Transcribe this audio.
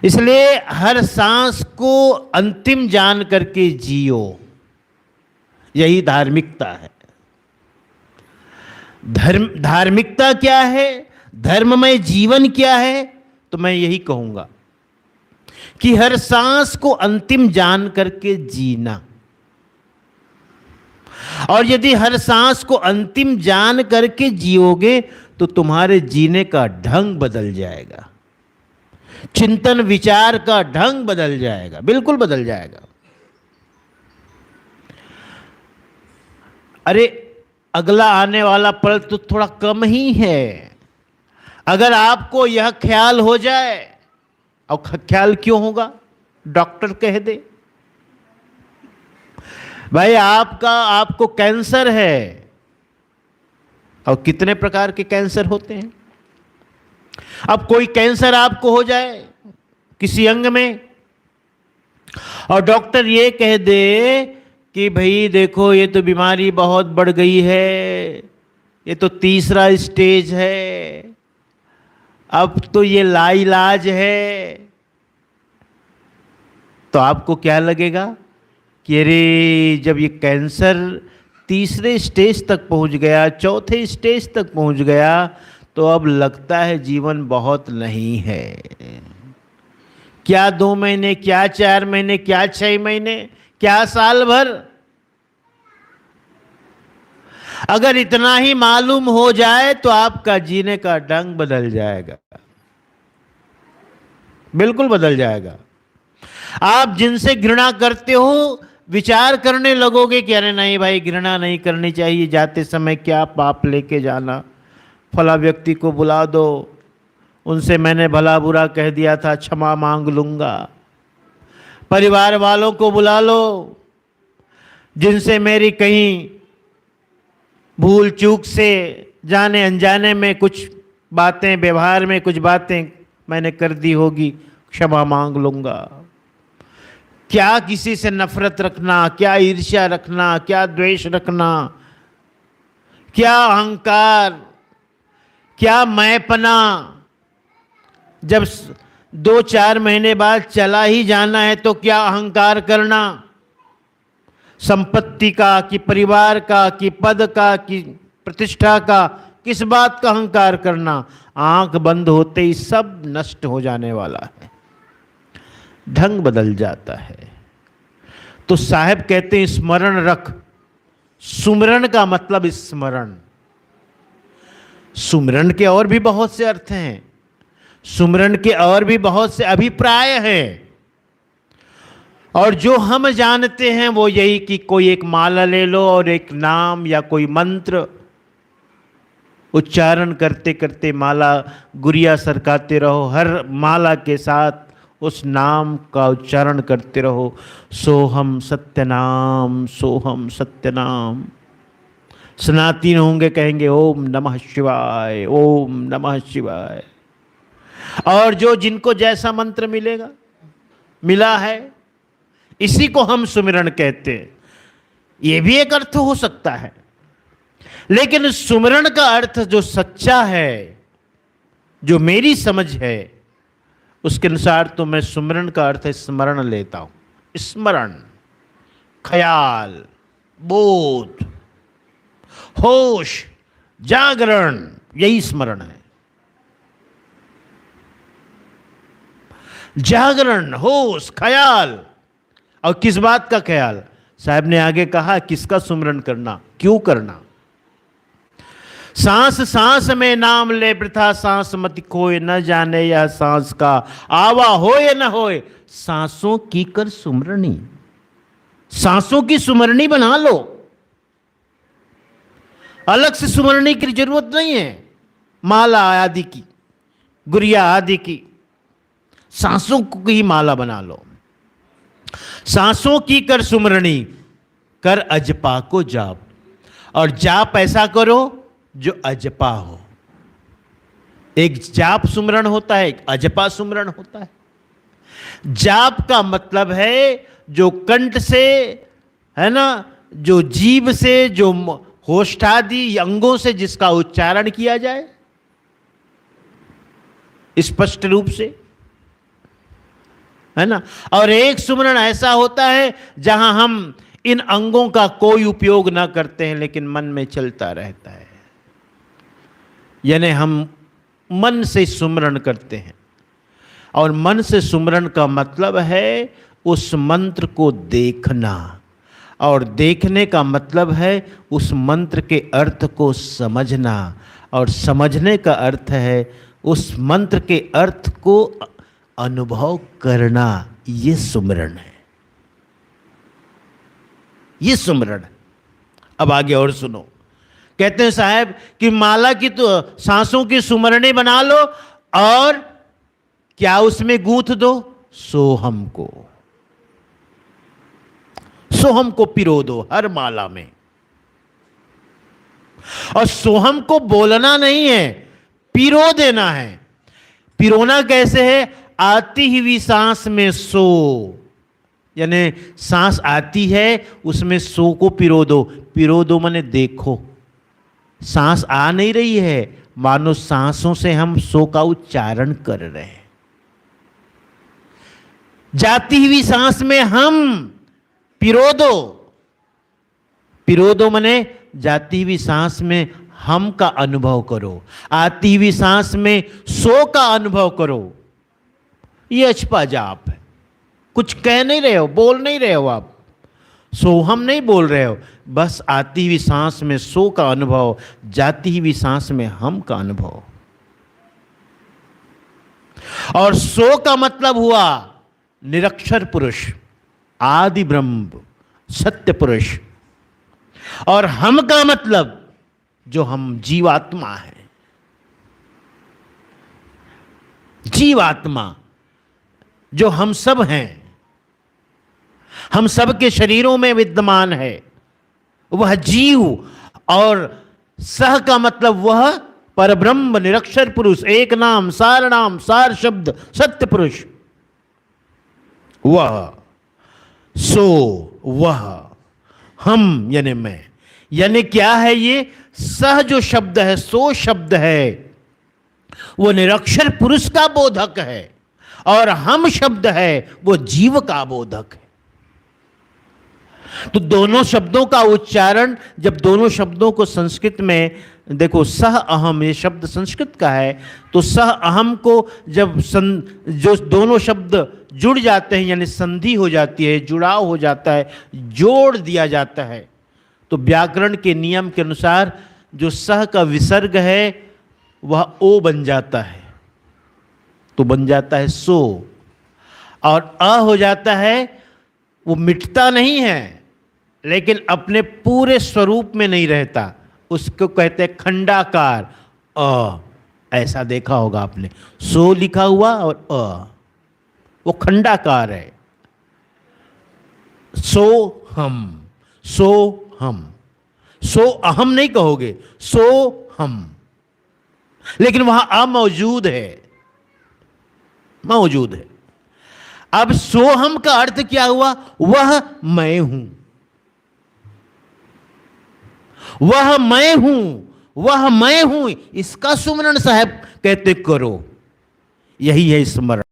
इसलिए हर सांस को अंतिम जान करके जियो, यही धार्मिकता है। धार्मिकता क्या है, धर्ममय जीवन क्या है, तो मैं यही कहूंगा कि हर सांस को अंतिम जान करके जीना। और यदि हर सांस को अंतिम जान करके जियोगे तो तुम्हारे जीने का ढंग बदल जाएगा, चिंतन विचार का ढंग बदल जाएगा, बिल्कुल बदल जाएगा। अरे अगला आने वाला पल तो थोड़ा कम ही है। अगर आपको यह ख्याल हो जाए, और ख्याल क्यों होगा, डॉक्टर कह दे भाई आपको कैंसर है, और कितने प्रकार के कैंसर होते हैं। अब कोई कैंसर आपको हो जाए किसी अंग में, और डॉक्टर ये कह दे कि भाई देखो ये तो बीमारी बहुत बढ़ गई है, ये तो तीसरा स्टेज है, अब तो ये लाइलाज है, तो आपको क्या लगेगा कि अरे जब ये कैंसर तीसरे स्टेज तक पहुंच गया, चौथे स्टेज तक पहुंच गया, तो अब लगता है जीवन बहुत नहीं है। क्या 2 महीने, क्या 4 महीने, क्या 6 महीने, क्या साल भर। अगर इतना ही मालूम हो जाए तो आपका जीने का ढंग बदल जाएगा, बिल्कुल बदल जाएगा। आप जिनसे घृणा करते हो विचार करने लगोगे कि अरे नहीं भाई घृणा नहीं करनी चाहिए, जाते समय क्या पाप लेके जाना, फला व्यक्ति को बुला दो, उनसे मैंने भला बुरा कह दिया था, क्षमा मांग लूंगा। परिवार वालों को बुला लो जिनसे मेरी कहीं भूल चूक से जाने अनजाने में कुछ बातें, व्यवहार में कुछ बातें मैंने कर दी होगी, क्षमा मांग लूंगा। क्या किसी से नफरत रखना, क्या ईर्ष्या रखना, क्या द्वेष रखना, क्या अहंकार, क्या मैंपना। जब 2-4 महीने बाद चला ही जाना है तो क्या अहंकार करना, संपत्ति का कि परिवार का कि पद का कि प्रतिष्ठा का, किस बात का अहंकार करना। आंख बंद होते ही सब नष्ट हो जाने वाला है, ढंग बदल जाता है। तो साहब कहते हैं स्मरण रख। सुमरण का मतलब स्मरण। सुमरण के और भी बहुत से अर्थ हैं, सुमरण के और भी बहुत से अभिप्राय हैं, और जो हम जानते हैं वो यही कि कोई एक माला ले लो और एक नाम या कोई मंत्र उच्चारण करते करते माला गुरिया सरकाते रहो, हर माला के साथ उस नाम का उच्चारण करते रहो। सोहम सत्यनाम, सोहम सत्यनाम। सनातन होंगे कहेंगे ओम नमः शिवाय, ओम नमः शिवाय। और जो जिनको जैसा मंत्र मिलेगा, मिला है, इसी को हम सुमिरन कहते हैं। यह भी एक अर्थ हो सकता है, लेकिन सुमिरन का अर्थ जो सच्चा है, जो मेरी समझ है, उसके अनुसार तो मैं सुमिरन का अर्थ स्मरण लेता हूं। स्मरण, ख्याल, बोध, होश, जागरण, यही स्मरण है। जागरण, होश, ख्याल। और किस बात का ख्याल? साहब ने आगे कहा किसका सुमिरन करना, क्यों करना। सांस सांस में नाम ले वृथा सांस मत खोए, न जाने यह सांस का आवा होए न होए। सांसों की कर सुमरनी, सांसों की सुमरनी बना लो। अलग से सुमरनी की जरूरत नहीं है, माला आदि की, गुरिया आदि की, सांसों को ही माला बना लो। सांसों की कर सुमरनी, कर अजपा को जाप। और जाप ऐसा करो जो अजपा हो। एक जाप सुमरण होता है, एक अजपा सुमरण होता है। जाप का मतलब है जो कंठ से, है ना, जो जीभ से, जो होष्ठादि अंगों से जिसका उच्चारण किया जाए स्पष्ट रूप से। है ना। और एक सुमरण ऐसा होता है जहां हम इन अंगों का कोई उपयोग ना करते हैं, लेकिन मन में चलता रहता है, यानी हम मन से सुमरण करते हैं। और मन से सुमरण का मतलब है उस मंत्र को देखना, और देखने का मतलब है उस मंत्र के अर्थ को समझना, और समझने का अर्थ है उस मंत्र के अर्थ को अनुभव करना। ये सुमरण है, ये सुमरण है। अब आगे और सुनो, कहते हैं साहब कि माला की तो सांसों की सुमरने बना लो और क्या उसमें गूंथ दो, सोहम को, सोहम को पिरो दो हर माला में। और सोहम को बोलना नहीं है, पिरो देना है। पिरोना कैसे है? आती हुई सांस में सो, यानी सांस आती है उसमें सो को पिरो दो। पिरो दो माने देखो, सांस आ नहीं रही है, मानो सांसों से हम सो का उच्चारण कर रहे हैं। जाती हुई सांस में हम पिरो दो, पिरो दो माने जाती हुई सांस में हम का अनुभव करो, आती हुई सांस में सो का अनुभव करो। ये अचपा जाप है, कुछ कह नहीं रहे हो, बोल नहीं रहे हो आप, सोहम नहीं बोल रहे हो, बस आती हुई सांस में सो का अनुभव, जाती हुई सांस में हम का अनुभव। और सो का मतलब हुआ निरक्षर पुरुष, आदि ब्रह्म, सत्य पुरुष। और हम का मतलब जो हम जीवात्मा है, जीवात्मा जो हम सब हैं, हम सब के शरीरों में विद्यमान है, वह जीव। और सह का मतलब वह परब्रह्म निरक्षर पुरुष, एक नाम सार शब्द सत्य पुरुष, वह सो, वह हम यानी मैं। यानी क्या है ये? सह जो शब्द है, सो शब्द है, वो निरक्षर पुरुष का बोधक है, और हम शब्द है वो जीव का बोधक है। तो दोनों शब्दों का उच्चारण, जब दोनों शब्दों को संस्कृत में देखो, सह अहम ये शब्द संस्कृत का है, तो सह अहम को जब जो दोनों शब्द जुड़ जाते हैं, यानी संधि हो जाती है, जुड़ाव हो जाता है, जोड़ दिया जाता है, तो व्याकरण के नियम के अनुसार जो सह का विसर्ग है वह ओ बन जाता है, तो बन जाता है सो। और अ हो जाता है, वो मिटता नहीं है लेकिन अपने पूरे स्वरूप में नहीं रहता, उसको कहते हैं खंडाकार अ। ऐसा देखा होगा आपने, सो लिखा हुआ और अ, वो खंडाकार है। सो हम, सो हम, सो अहम नहीं कहोगे, सो हम, लेकिन वहां अ मौजूद है, मौजूद है। अब सोहम का अर्थ क्या हुआ? वह मैं हूं, वह मैं हूं, वह मैं हूं। इसका सुमरण साहब कहते करो, यही है स्मरण।